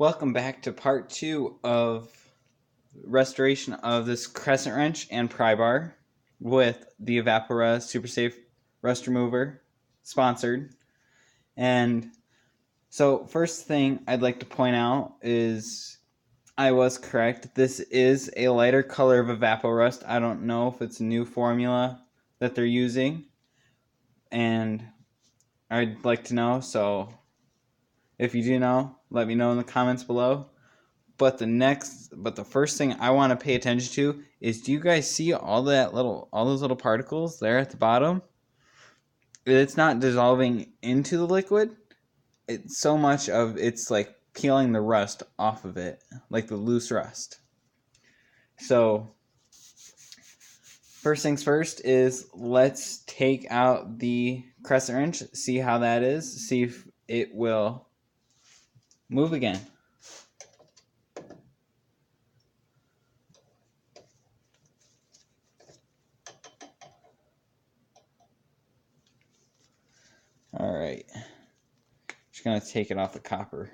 Welcome back to part 2 of restoration of this Crescent Wrench and Pry Bar with the Evapo-Rust Super Safe Rust Remover, sponsored. And so first thing I'd like to point out is I was correct. This is a lighter color of Evapo-Rust. I don't know if it's a new formula that they're using, and I'd like to know, so if you do know, let me know in the comments below. But the first thing I want to pay attention to is, do you guys see all those little particles there at the bottom? It's not dissolving into the liquid. It's so much of it's like peeling the rust off of it, like the loose rust. So first things first is let's take out the Crescent Wrench, see how that is, see if it will move again. Alright, just gonna take it off the copper.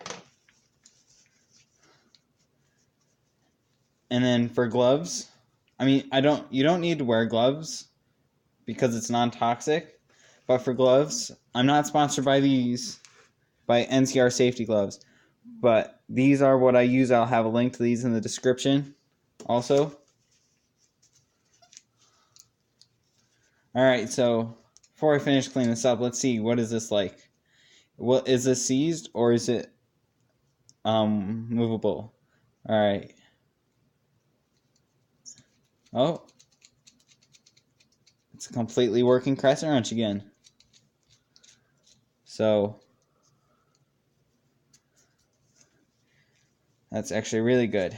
And then for gloves, you don't need to wear gloves because it's non-toxic, but for gloves, I'm not sponsored by NCR safety gloves, but these are what I use. I'll have a link to these in the description also. Alright, so before I finish cleaning this up, let's see, what is this like? What is this, seized or is it movable? Alright. Oh, it's a completely working Crescent Wrench again. So that's actually really good.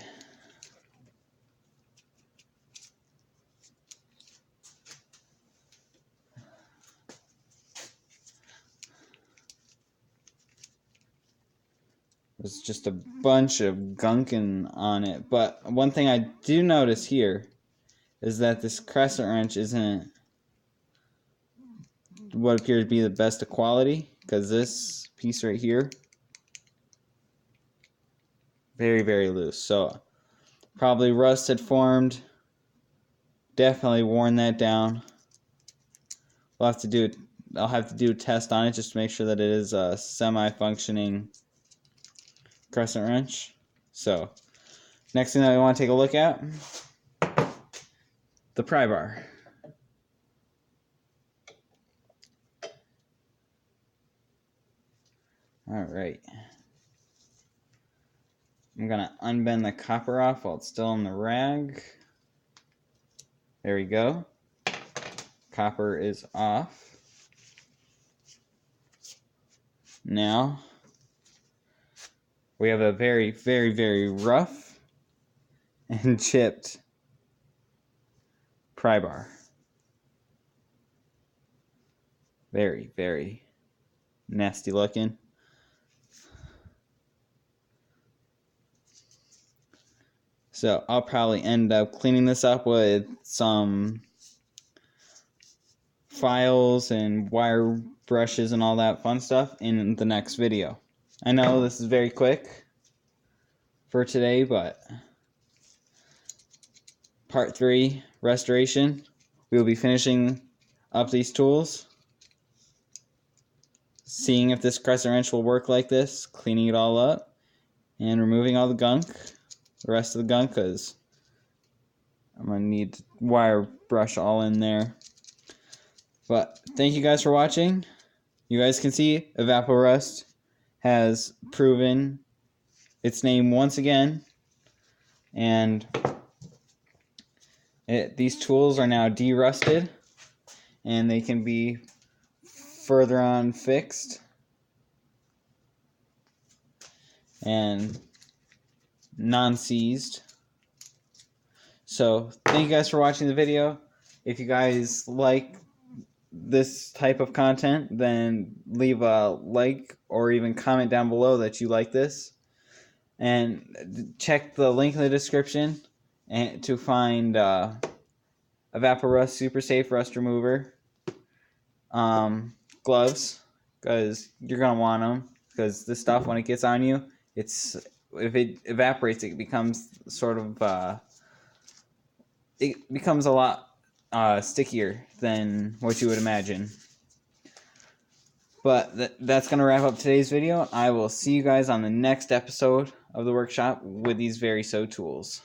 There's just a bunch of gunking on it. But one thing I do notice here is that this Crescent Wrench isn't what appears to be the best of quality, because this piece right here, very, very loose. So probably rust had formed. Definitely worn that down. I'll have to do a test on it just to make sure that it is a semi-functioning Crescent Wrench. So next thing that we want to take a look at, the Pry Bar. Alright. I'm going to unbend the copper off while it's still in the rag. There we go. Copper is off. Now we have a very, very, very rough and chipped Pry Bar. Very, very nasty looking. So I'll probably end up cleaning this up with some files and wire brushes and all that fun stuff in the next video. I know this is very quick for today, but part 3, restoration, we will be finishing up these tools, seeing if this Crescent Wrench will work like this, cleaning it all up, and removing all the gunk, the rest of the gunk, because I'm going to need to wire brush all in there. But thank you guys for watching. You guys can see Evapo-Rust has proven its name once again, and these tools are now de-rusted and they can be further on fixed and non-seized. So thank you guys for watching the video. If you guys like this type of content, then leave a like or even comment down below that you like this, and check the link in the description and to find Evapo-Rust Super Safe Rust Remover gloves, because you're gonna want them, because this stuff, when it gets on you, it's if it evaporates, it becomes sort of it becomes a lot stickier than what you would imagine. But that's going to wrap up today's video. I will see you guys on the next episode of the workshop with these very sew tools.